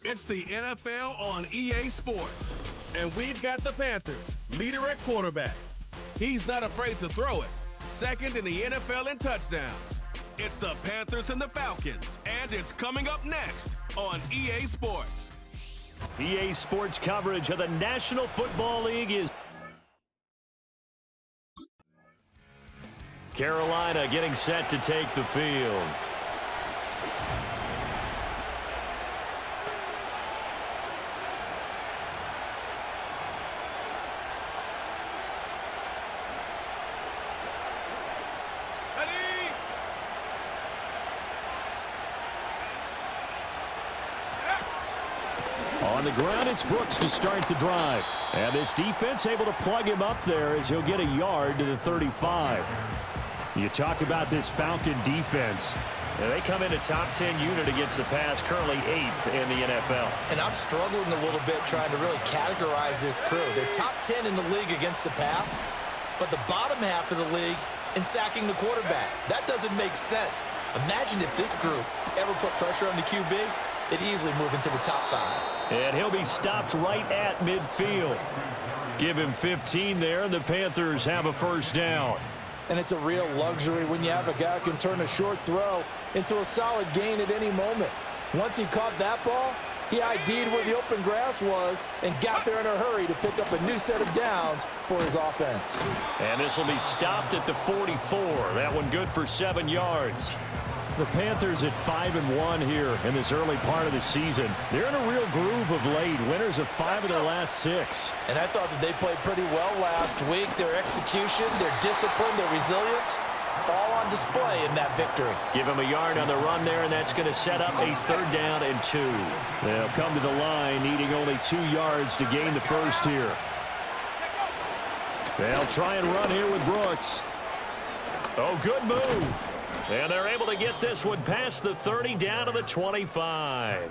It's the NFL on EA Sports. And we've got the Panthers, leader at quarterback. He's not afraid to throw it. Second in the NFL in touchdowns. It's the Panthers and the Falcons, and it's coming up next on EA Sports. EA Sports coverage of the National Football League is Carolina getting set to take the field. On the ground, it's Brooks to start the drive. And this defense able to plug him up there as he'll get a yard to the 35. You talk about this Falcon defense. Yeah, they come in a top 10 unit against the pass, currently 8th in the NFL. And I'm struggling a little bit trying to really categorize this crew. They're top 10 in the league against the pass, but the bottom half of the league in sacking the quarterback. That doesn't make sense. Imagine if this group ever put pressure on the QB, they'd easily move into the top 5. And he'll be stopped right at midfield. Give him 15 there, and the Panthers have a first down. And it's a real luxury when you have a guy who can turn a short throw into a solid gain at any moment. Once he caught that ball, he ID'd where the open grass was and got there in a hurry to pick up a new set of downs for his offense. And this will be stopped at the 44. That one good for 7 yards. The Panthers at 5-1 here in this early part of the season. They're in a real groove of late. Winners of 5 of their last 6. And I thought that they played pretty well last week. Their execution, their discipline, their resilience, all on display in that victory. Give him a yard on the run there, and that's going to set up a 3rd down and 2. They'll come to the line needing only 2 yards to gain the first here. They'll try and run here with Brooks. Oh, good move. And they're able to get this one past the 30 down to the 25.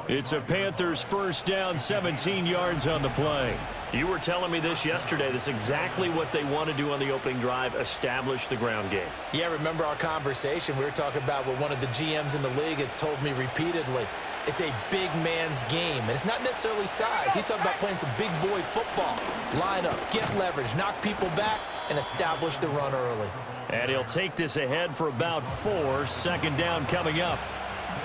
It's a Panthers first down, 17 yards on the play. You were telling me this yesterday. This is exactly what they want to do on the opening drive, establish the ground game. Yeah, remember our conversation? We were talking about what one of the GMs in the league has told me repeatedly. It's a big man's game, and it's not necessarily size. He's talking about playing some big boy football. Line up, get leverage, knock people back, and establish the run early. And he'll take this ahead for about 4. Second down coming up.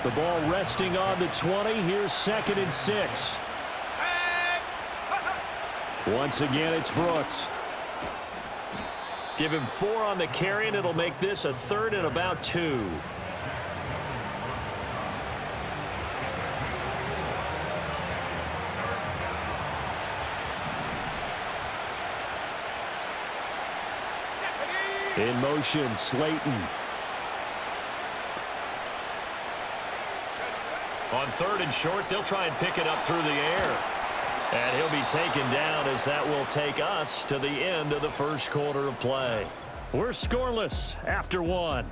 The ball resting on the 20. Here's 2nd and 6. Once again, it's Brooks. Give him 4 on the carry, and it'll make this a 3rd and about 2. In motion, Slayton. On 3rd and short, they'll try and pick it up through the air. And he'll be taken down as that will take us to the end of the first quarter of play. We're scoreless after 1.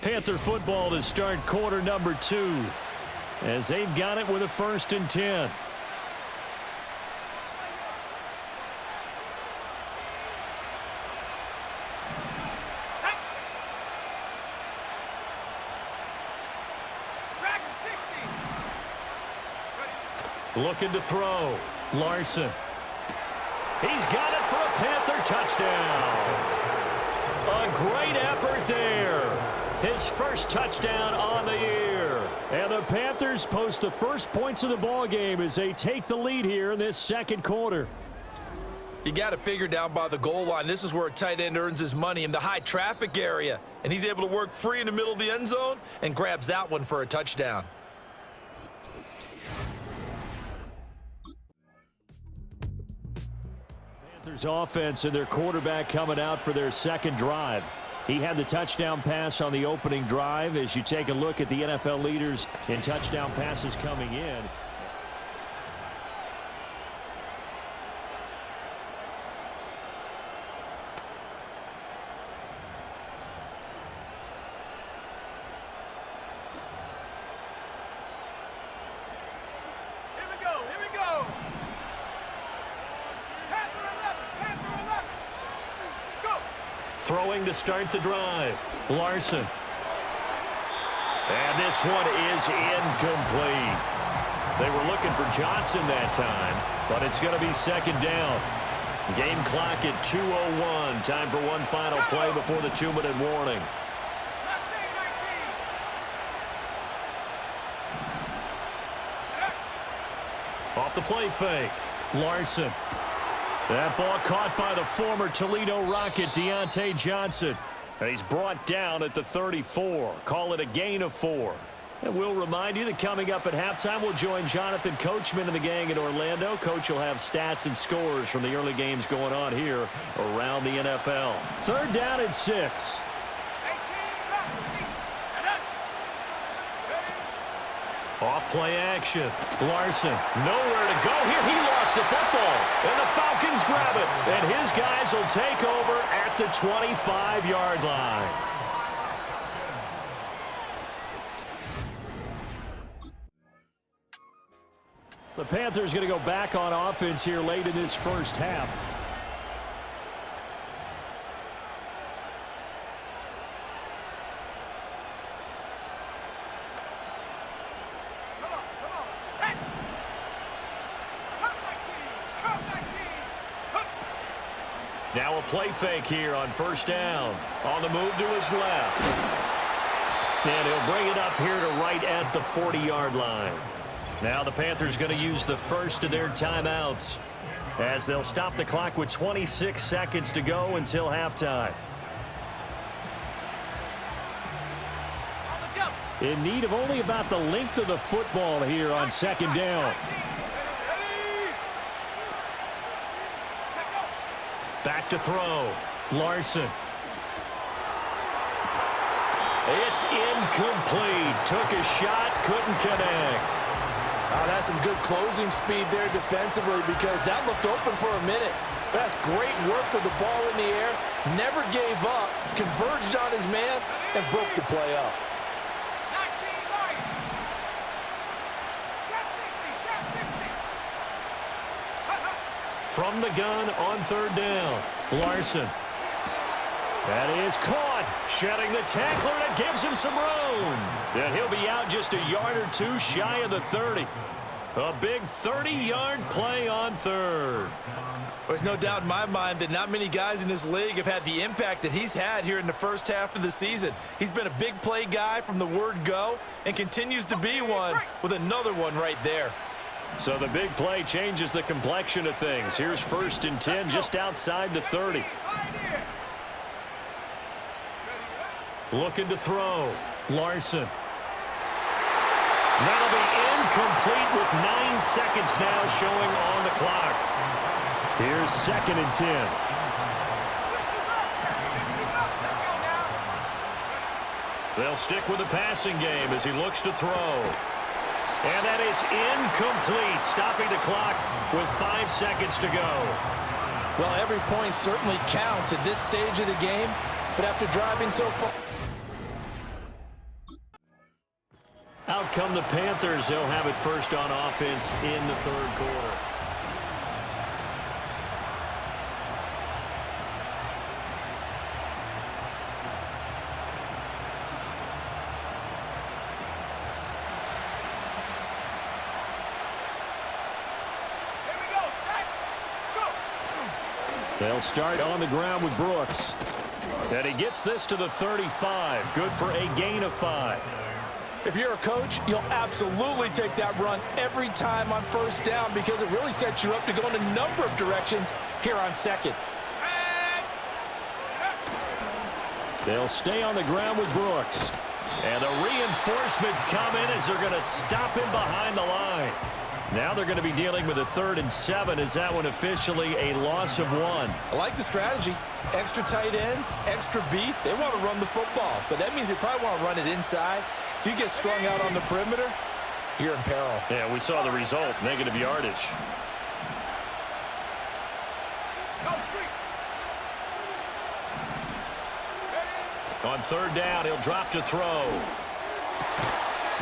Panther football to start quarter number 2 as they've got it with a 1st and 10. Looking to throw. Larson. He's got it for a Panther touchdown. A great effort there. His first touchdown on the year. And the Panthers post the first points of the ball game as they take the lead here in this second quarter. You got to figure down by the goal line. This is where a tight end earns his money, in the high traffic area. And he's able to work free in the middle of the end zone and grabs that one for a touchdown. Panthers offense and their quarterback coming out for their second drive. He had the touchdown pass on the opening drive. As you take a look at the NFL leaders in touchdown passes coming in. Throwing to start the drive. Larson. And this one is incomplete. They were looking for Johnson that time, but it's going to be second down. Game clock at 2:01. Time for one final play before the 2-minute warning. Off the play fake. Larson. That ball caught by the former Toledo Rocket, Deontay Johnson. And he's brought down at the 34. Call it a gain of 4. And we'll remind you that coming up at halftime, we'll join Jonathan Coachman and the gang in Orlando. Coach will have stats and scores from the early games going on here around the NFL. Third down and 6. Off play action. Larson, nowhere to go here. He lost the football, and the Falcons grab it. And his guys will take over at the 25-yard line. The Panthers going to go back on offense here late in this first half. Now a play fake here on first down. On the move to his left. And he'll bring it up here to right at the 40-yard line. Now the Panthers going to use the first of their timeouts as they'll stop the clock with 26 seconds to go until halftime. In need of only about the length of the football here on second down. Back to throw. Larson. It's incomplete. Took a shot, couldn't connect. Oh, that's some good closing speed there defensively because that looked open for a minute. That's great work with the ball in the air. Never gave up, converged on his man, and broke the play up. From the gun on third down. Larson. That is caught. Shedding the tackler, and it gives him some room. And he'll be out just a yard or two shy of the 30. A big 30-yard play on third. There's no doubt in my mind that not many guys in this league have had the impact that he's had here in the first half of the season. He's been a big play guy from the word go and continues to be one with another one right there. So the big play changes the complexion of things. Here's first and 10 just outside the 30. Looking to throw. Larson. That'll be incomplete with 9 seconds now showing on the clock. Here's second and 10. They'll stick with the passing game as he looks to throw. And that is incomplete, stopping the clock with 5 seconds to go. Well, every point certainly counts at this stage of the game, but after driving so far... Out come the Panthers. They'll have it first on offense in the third quarter. They'll start on the ground with Brooks. And he gets this to the 35. Good for a gain of 5. If you're a coach, you'll absolutely take that run every time on first down because it really sets you up to go in a number of directions here on second. They'll stay on the ground with Brooks. And the reinforcements come in as they're going to stop him behind the line. Now they're going to be dealing with a 3rd and 7 as that one officially a loss of 1. I like the strategy. Extra tight ends, extra beef. They want to run the football, but that means they probably want to run it inside. If you get strung out on the perimeter, you're in peril. Yeah, we saw the result, negative yardage. On third down, he'll drop to throw.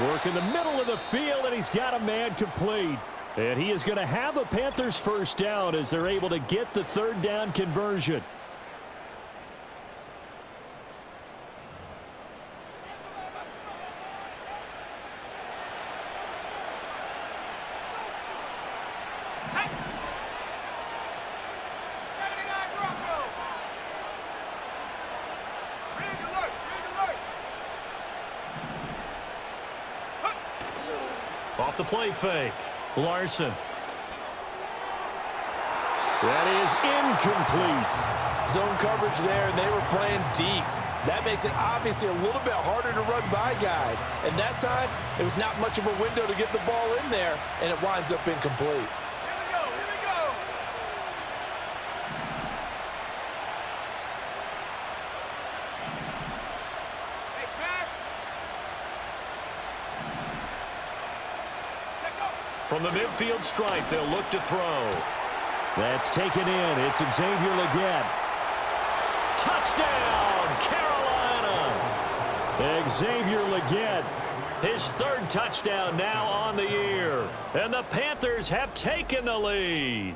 Work in the middle of the field, and he's got a man complete. And he is going to have a Panthers first down as they're able to get the third down conversion. Off the play fake. Larson. That is incomplete. Zone coverage there, and they were playing deep. That makes it obviously a little bit harder to run by guys. And that time, it was not much of a window to get the ball in there, and it winds up incomplete. Here we go. Hey, smash. From the midfield stripe, they'll look to throw. That's taken in. It's Xavier Legette. Touchdown, Carolina! Xavier Legette, his third touchdown now on the year. And the Panthers have taken the lead.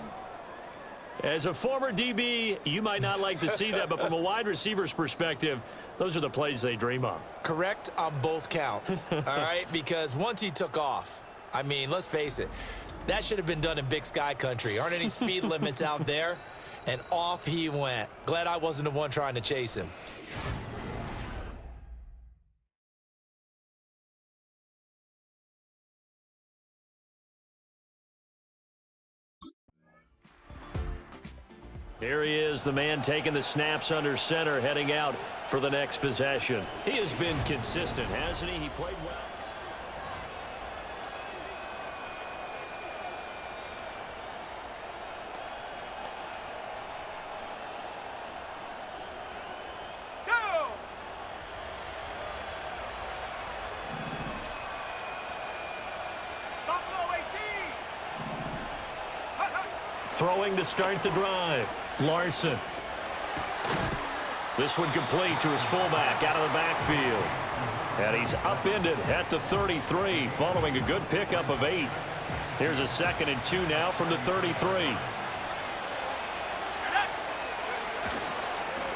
As a former DB, you might not like to see that, but from a wide receiver's perspective, those are the plays they dream of. Correct on both counts, all right? Because once he took off, I mean, let's face it, that should have been done in Big Sky country. Aren't any speed limits out there? And off he went. Glad I wasn't the one trying to chase him. Here he is, the man taking the snaps under center, heading out for the next possession. He has been consistent, hasn't he? He played well. Throwing to start the drive. Larson. This one complete to his fullback out of the backfield. And he's upended at the 33 following a good pickup of 8. Here's a 2nd and 2 now from the 33.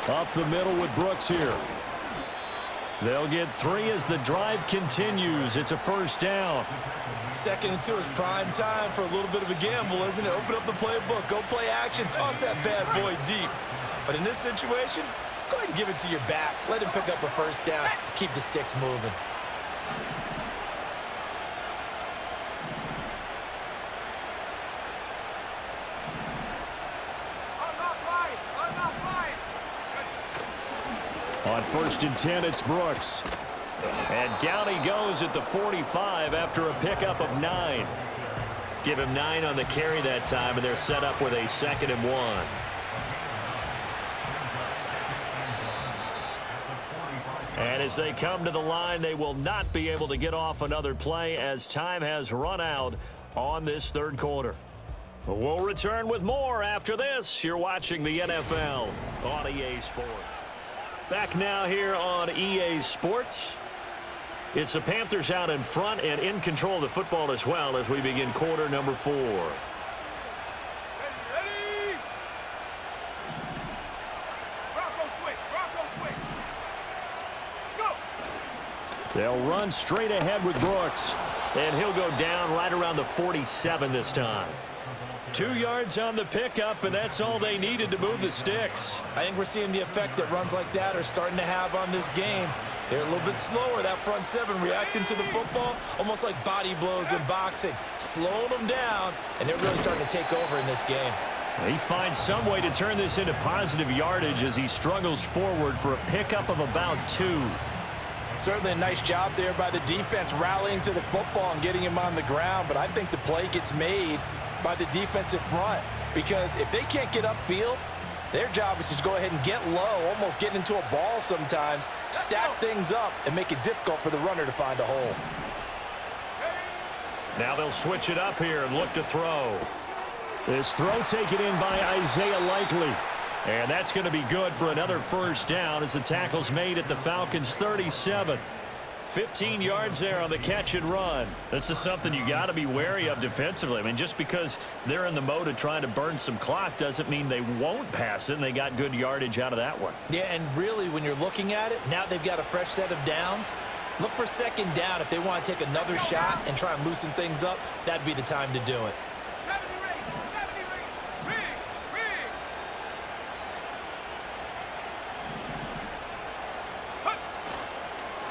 Up the middle with Brooks here. They'll get 3 as the drive continues. It's a first down. 2nd and 2 is prime time for a little bit of a gamble, isn't it? Open up the playbook, go play action, toss that bad boy deep. But in this situation, go ahead and give it to your back. Let him pick up a first down, keep the sticks moving. On 1st and 10, it's Brooks. And down he goes at the 45 after a pickup of 9. Give him 9 on the carry that time, and they're set up with a 2nd and 1. And as they come to the line, they will not be able to get off another play as time has run out on this 3rd quarter. We'll return with more after this. You're watching the NFL on EA Sports. Back now here on EA Sports. It's the Panthers out in front and in control of the football as well as we begin quarter number 4. Ready. Bronco switch. Go. They'll run straight ahead with Brooks. And he'll go down right around the 47 this time. 2 yards on the pickup, and that's all they needed to move the sticks. I think we're seeing the effect that runs like that are starting to have on this game. They're a little bit slower, that front 7 reacting to the football, almost like body blows in boxing, slowing them down, and they're really starting to take over in this game. He finds some way to turn this into positive yardage as he struggles forward for a pickup of about 2. Certainly a nice job there by the defense rallying to the football and getting him on the ground, but I think the play gets made by the defensive front, because if they can't get upfield, their job is to go ahead and get low, almost get into a ball sometimes, stack things up, and make it difficult for the runner to find a hole. Now they'll switch it up here and look to throw. This throw taken in by Isaiah Likely. And that's going to be good for another first down as the tackle's made at the Falcons' 37. 15 yards there on the catch and run. This is something you got to be wary of defensively. I mean, just because they're in the mode of trying to burn some clock doesn't mean they won't pass it, and they got good yardage out of that one. Yeah, and really, when you're looking at it, now they've got a fresh set of downs. Look for 2nd down. If they want to take another shot and try and loosen things up, that'd be the time to do it. 70 Riggs.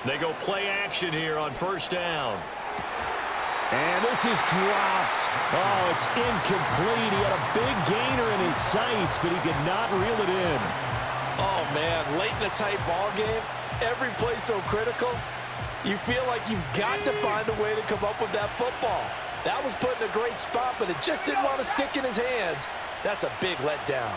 They go play action here on first down. And this is dropped. Oh, it's incomplete. He had a big gainer in his sights, but he could not reel it in. Oh, man, late in a tight ball game, every play so critical, you feel like you've got to find a way to come up with that football. That was put in a great spot, but it just didn't want to stick in his hands. That's a big letdown.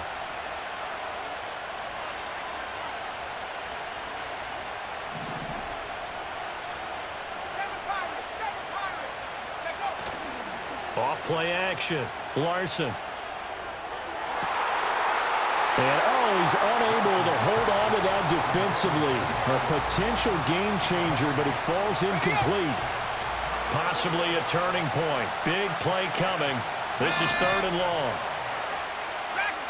Off play action. Larson. And, oh, he's unable to hold on to that defensively. A potential game changer, but it falls incomplete. Possibly a turning point. Big play coming. This is 3rd and long. Back at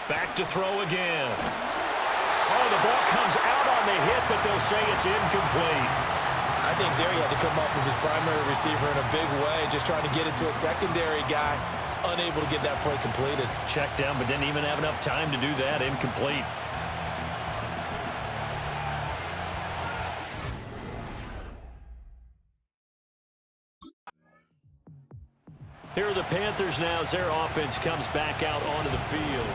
60. Back to throw again. Oh, the ball comes out on the hit, but they'll say it's incomplete. I think there he had to come up with his primary receiver in a big way, just trying to get it to a secondary guy, unable to get that play completed. Checked down, but didn't even have enough time to do that. Incomplete. Here are the Panthers now as their offense comes back out onto the field.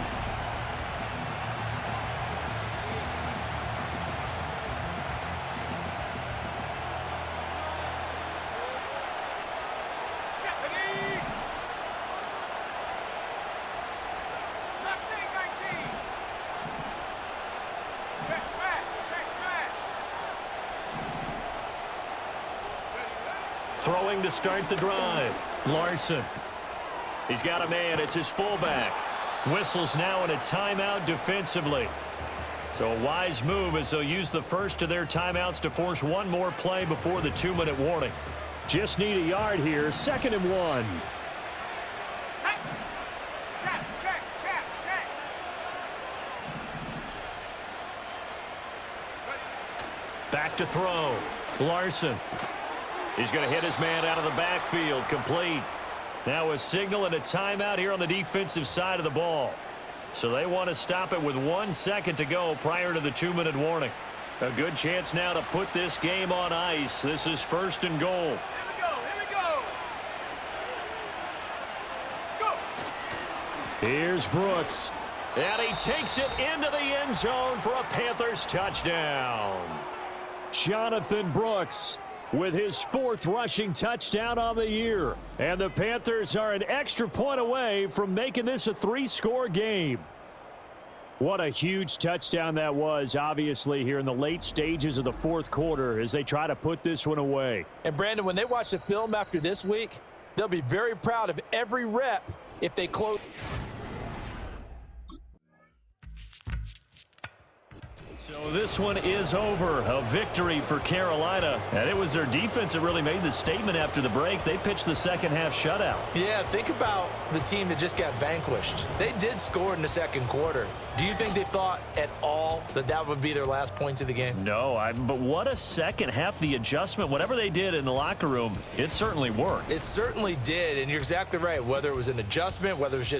Throwing to start the drive. Larson. He's got a man. It's his fullback. Whistles now in a timeout defensively. So a wise move as they'll use the first of their timeouts to force one more play before the 2-minute warning. Just need a yard here. 2nd and 1. Check. Back to throw. Larson. He's going to hit his man out of the backfield. Complete. Now a signal and a timeout here on the defensive side of the ball. So they want to stop it with 1 second to go prior to the 2-minute warning. A good chance now to put this game on ice. This is 1st and goal. Here we go. Go. Here's Brooks. And he takes it into the end zone for a Panthers touchdown. Jonathan Brooks with his 4th rushing touchdown on the year. And the Panthers are an extra point away from making this a 3-score game. What a huge touchdown that was, obviously, here in the late stages of the 4th quarter as they try to put this one away. And, Brandon, when they watch the film after this week, they'll be very proud of every rep if they close. So this one is over. A victory for Carolina. And it was their defense that really made the statement after the break. They pitched the second-half shutout. Yeah, think about the team that just got vanquished. They did score in the 2nd quarter. Do you think they thought at all that that would be their last points of the game? No, but what a second half. The adjustment, whatever they did in the locker room, it certainly worked. It certainly did, and you're exactly right. Whether it was an adjustment, whether it was just